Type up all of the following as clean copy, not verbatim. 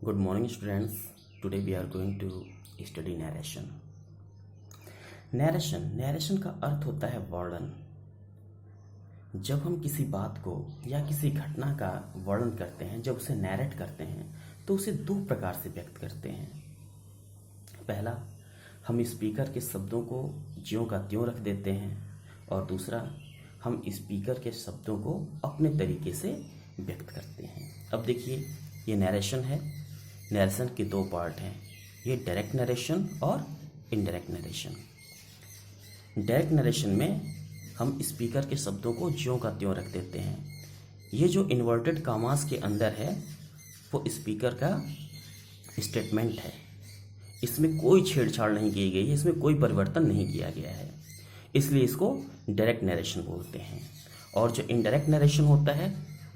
Good morning, students. Today we are going to study narration. Narration का अर्थ होता है वर्णन। जब हम किसी बात को या किसी घटना का वर्णन करते हैं, जब उसे नैरेट करते हैं, तो उसे दो प्रकार से व्यक्त करते हैं। पहला, हम स्पीकर के शब्दों को ज्यों का त्यों रख देते हैं, और दूसरा, हम स्पीकर के शब्दों को अपने तरीके से व्यक्त करते हैं। अब देखिए, ये नैरेशन है। नैरेशन के दो पार्ट हैं, ये डायरेक्ट नरेशन और इनडायरेक्ट नरेशन। डायरेक्ट नरेशन में हम स्पीकर के शब्दों को ज्यों का त्यों रख देते हैं। ये जो इन्वर्टेड कामास के अंदर है वो स्पीकर का स्टेटमेंट है, इसमें कोई छेड़छाड़ नहीं की गई है, इसमें कोई परिवर्तन नहीं किया गया है, इसलिए इसको डायरेक्ट नरेशन बोलते हैं। और जो इनडायरेक्ट नरेशन होता है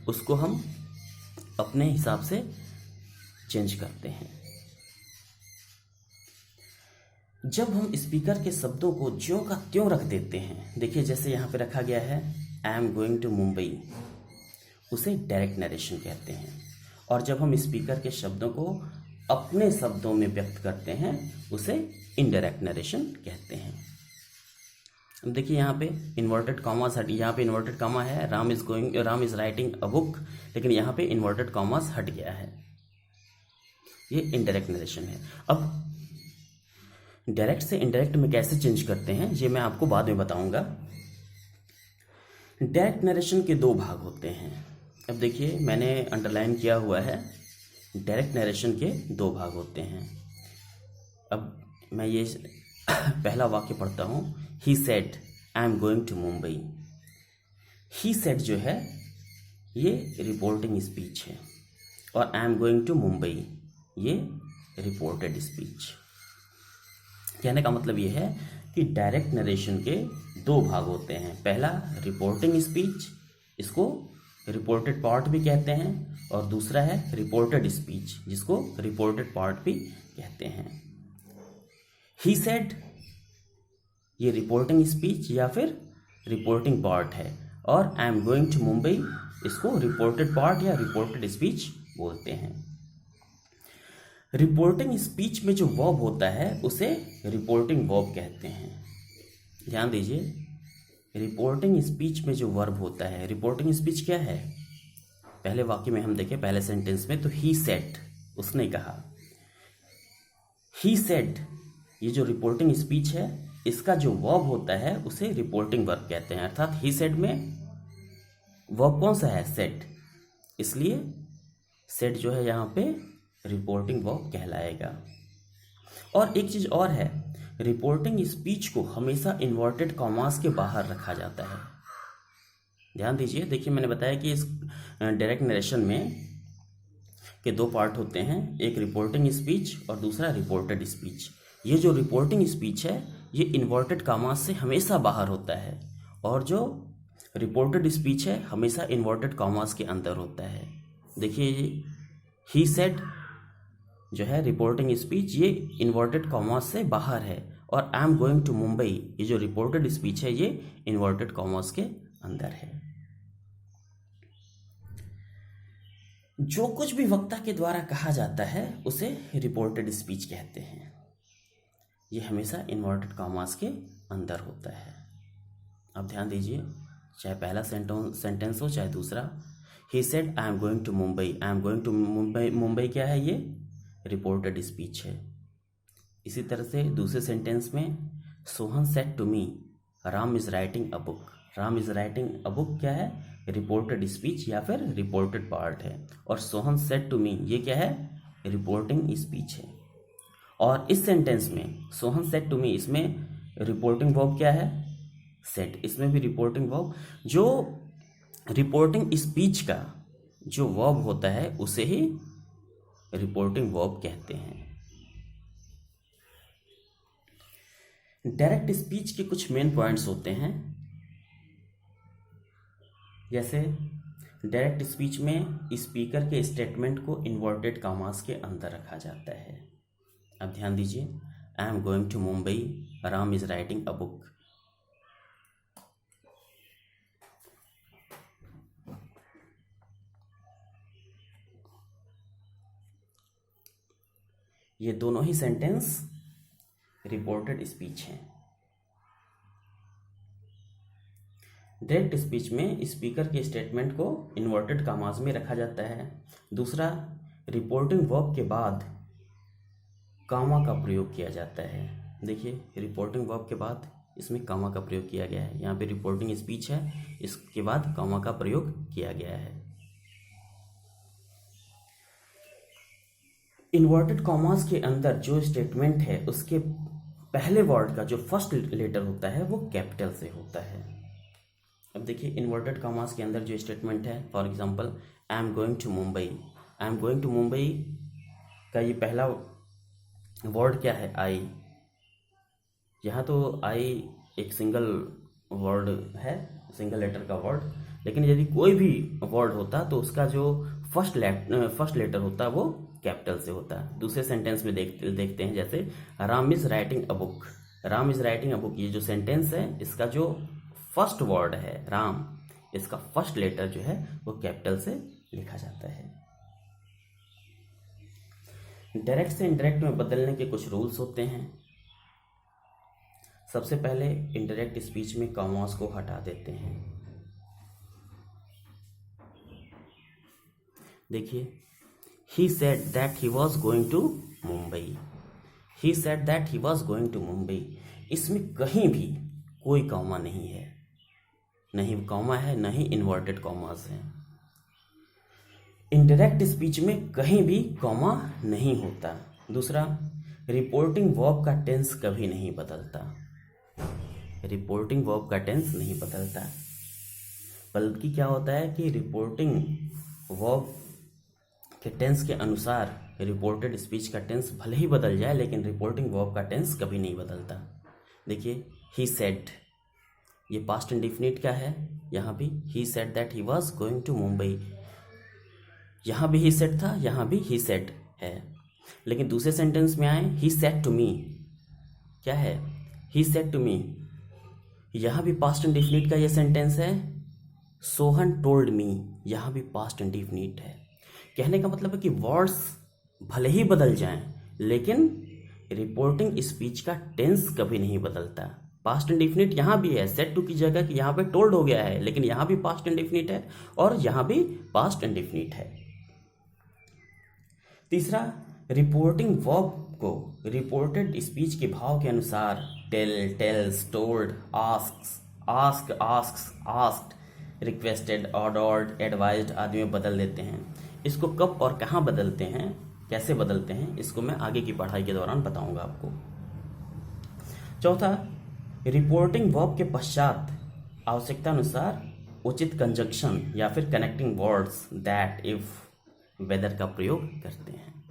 उसको हम अपने हिसाब से चेंज करते हैं। जब हम स्पीकर के शब्दों को ज्यों का त्यों रख देते हैं, देखिए जैसे यहाँ पे रखा गया है I am going to Mumbai, उसे डायरेक्ट नरेशन कहते हैं। और जब हम स्पीकर के शब्दों को अपने शब्दों में व्यक्त करते हैं उसे इनडायरेक्ट नरेशन कहते हैं। अब देखिए यहाँ पे इन्वर्टेड कॉमास हट, यहाँ पे इन्वर्टेड कॉमा है, Ram is writing a book, लेकिन यहाँ पे इन्वर्टेड कॉमास हट गया है, ये इनडायरेक्ट नरेशन है। अब डायरेक्ट से इनडायरेक्ट में कैसे चेंज करते हैं ये मैं आपको बाद में बताऊंगा। डायरेक्ट नरेशन के दो भाग होते हैं। अब देखिए मैंने अंडरलाइन किया हुआ है, डायरेक्ट नरेशन के दो भाग होते हैं। अब मैं ये पहला वाक्य पढ़ता हूँ, he said I am going to Mumbai. He said जो है ये रिपोर्टिंग स्पीच है, और I am going to Mumbai ये रिपोर्टेड स्पीच। कहने का मतलब ये है कि डायरेक्ट नरेशन के दो भाग होते हैं। पहला रिपोर्टिंग स्पीच, इसको रिपोर्टेड पार्ट भी कहते हैं, और दूसरा है रिपोर्टेड स्पीच, जिसको रिपोर्टेड पार्ट भी कहते हैं। ही सेड ये रिपोर्टिंग स्पीच या फिर रिपोर्टिंग पार्ट है, और I am going to Mumbai इसको रिपोर्टेड पार्ट या रिपोर्टेड स्पीच बोलते हैं। रिपोर्टिंग स्पीच में जो वर्ब होता है उसे रिपोर्टिंग वर्ब कहते हैं। ध्यान दीजिए, रिपोर्टिंग स्पीच में जो वर्ब होता है, रिपोर्टिंग स्पीच क्या है, पहले वाक्य में हम देखें, पहले सेंटेंस में, तो ही सेड उसने कहा। ही सेड ये जो रिपोर्टिंग स्पीच है इसका जो वर्ब होता है उसे रिपोर्टिंग वर्ब कहते हैं। अर्थात ही सेड में वर्ब कौन सा है, सेड, इसलिए सेड जो है यहाँ पे रिपोर्टिंग वर्ब कहलाएगा। और एक चीज और है, रिपोर्टिंग स्पीच को हमेशा इन्वर्टेड कॉमास के बाहर रखा जाता है। ध्यान दीजिए, देखिए मैंने बताया कि इस डायरेक्ट नरेशन में के दो पार्ट होते हैं, एक रिपोर्टिंग स्पीच और दूसरा रिपोर्टेड स्पीच। ये जो रिपोर्टिंग स्पीच है ये इन्वर्टेड कॉमास से हमेशा बाहर होता है, और जो रिपोर्टेड स्पीच है हमेशा इन्वर्टेड कॉमास के अंदर होता है। देखिए ही सेड जो है रिपोर्टिंग स्पीच ये इन्वर्टेड कॉमास से बाहर है, और I am going to Mumbai ये जो रिपोर्टेड स्पीच है ये इन्वर्टेड कॉमास के अंदर है। जो कुछ भी वक्ता के द्वारा कहा जाता है उसे रिपोर्टेड स्पीच कहते हैं। ये हमेशा इन्वर्टेड कॉमास के अंदर होता है। अब ध्यान दीजिए, चाहे पहला सेंटेंस हो चाहे दूसरा, he said I am going to Mumbai, I am going to Mumbai, Mumbai क्या है, ये रिपोर्टेड स्पीच है। इसी तरह से दूसरे सेंटेंस में, Sohan said to me Ram is writing a book, Ram is writing a book क्या है, रिपोर्टेड स्पीच या फिर रिपोर्टेड पार्ट है। और सोहन सेड टू मी ये क्या है, रिपोर्टिंग स्पीच है। और इस सेंटेंस में सोहन सेड टू मी, इसमें रिपोर्टिंग वर्ब क्या है, सेड, इसमें भी रिपोर्टिंग वर्ब। जो रिपोर्टिंग स्पीच का जो वर्ब होता है उसे ही रिपोर्टिंग वर्ब कहते हैं। डायरेक्ट स्पीच के कुछ मेन पॉइंट्स होते हैं, जैसे डायरेक्ट स्पीच में स्पीकर के स्टेटमेंट को इन्वर्टेड कॉमास के अंदर रखा जाता है। अब ध्यान दीजिए, I am going to Mumbai, Ram is writing a book. ये दोनों ही सेंटेंस रिपोर्टेड स्पीच हैं। डायरेक्ट स्पीच में स्पीकर के स्टेटमेंट को इन्वर्टेड कॉमास में रखा जाता है। दूसरा, रिपोर्टिंग वर्ब के बाद कॉमा का प्रयोग किया जाता है। देखिए, रिपोर्टिंग वर्ब के बाद इसमें कॉमा का प्रयोग किया गया है। यहाँ पे रिपोर्टिंग स्पीच है, इसके बाद कॉमा का प्रयोग किया गया है। इन्वर्टेड कॉमास के अंदर जो स्टेटमेंट है उसके पहले वर्ड का जो फर्स्ट लेटर होता है वो कैपिटल से होता है। अब देखिए, इन्वर्टेड कॉमास के अंदर जो स्टेटमेंट है, for example, I am going to Mumbai. I am going to Mumbai का ये पहला वर्ड क्या है? आई। यहाँ तो आई एक सिंगल वर्ड है, सिंगल लेटर का वर्ड, लेकिन यदि कोई भी वर्ड होता तो उसका जो फर्स्ट लेटर होता वो कैपिटल से होता है। दूसरे सेंटेंस में देखते हैं, जैसे Ram is writing a book. Ram is writing a book, ये जो सेंटेंस है इसका जो फर्स्ट वर्ड है राम, इसका फर्स्ट लेटर जो है वो कैपिटल से लिखा जाता है। डायरेक्ट से इनडायरेक्ट में बदलने के कुछ रूल्स होते हैं। सबसे पहले इनडायरेक्ट स्पीच में कॉमास को हटा देते हैं। देखिए, he said that he was going to Mumbai. he said that he was going to Mumbai, इसमें कहीं भी कोई कॉमा नहीं है, नहीं कॉमा है, नहीं इन्वर्टेड कॉमास है। इनडायरेक्ट स्पीच में कहीं भी कॉमा नहीं होता। दूसरा, रिपोर्टिंग वर्ब का टेंस कभी नहीं बदलता। रिपोर्टिंग वर्ब का टेंस नहीं बदलता, बल्कि क्या होता है कि रिपोर्टिंग वर्ब के टेंस के अनुसार रिपोर्टेड स्पीच का टेंस भले ही बदल जाए, लेकिन रिपोर्टिंग वर्ब का टेंस कभी नहीं बदलता। देखिए, ही सेड, ये पास्ट इंडेफिनिट का है, यहाँ भी he said that he was going to Mumbai, यहाँ भी ही सेड था, यहाँ भी ही सेड है। लेकिन दूसरे सेंटेंस में आए, ही सेड टू मी, क्या है? ही सेड टू मी, यहाँ भी पास्ट इंडेफिनिट का ये सेंटेंस है। सोहन टोल्ड मी, यहाँ भी पास्ट इंडेफिनिट है। कहने का मतलब है कि वर्ड्स भले ही बदल जाएं, लेकिन रिपोर्टिंग स्पीच का टेंस कभी नहीं बदलता। पास्ट इंडेफिनिट यहाँ भी है, सेड टू की जगह कि यहाँ पे टोल्ड हो गया है, लेकिन यहाँ भी पास्ट इंडेफिनिट है और यहाँ भी पास्ट इंडेफिनिट है। तीसरा, रिपोर्टिंग वर्ब को रिपोर्टेड स्पीच के भाव के अनुसार tell, tells, told, asks, ask, asks, asked, requested, ordered, advised आदि में बदल देते हैं। इसको कब और कहाँ बदलते हैं, कैसे बदलते हैं, इसको मैं आगे की पढ़ाई के दौरान बताऊंगा आपको। चौथा, रिपोर्टिंग वर्ब के पश्चात आवश्यकता अनुसार उचित कंजंक्शन या फिर connecting words, that, if, whether का प्रयोग करते हैं।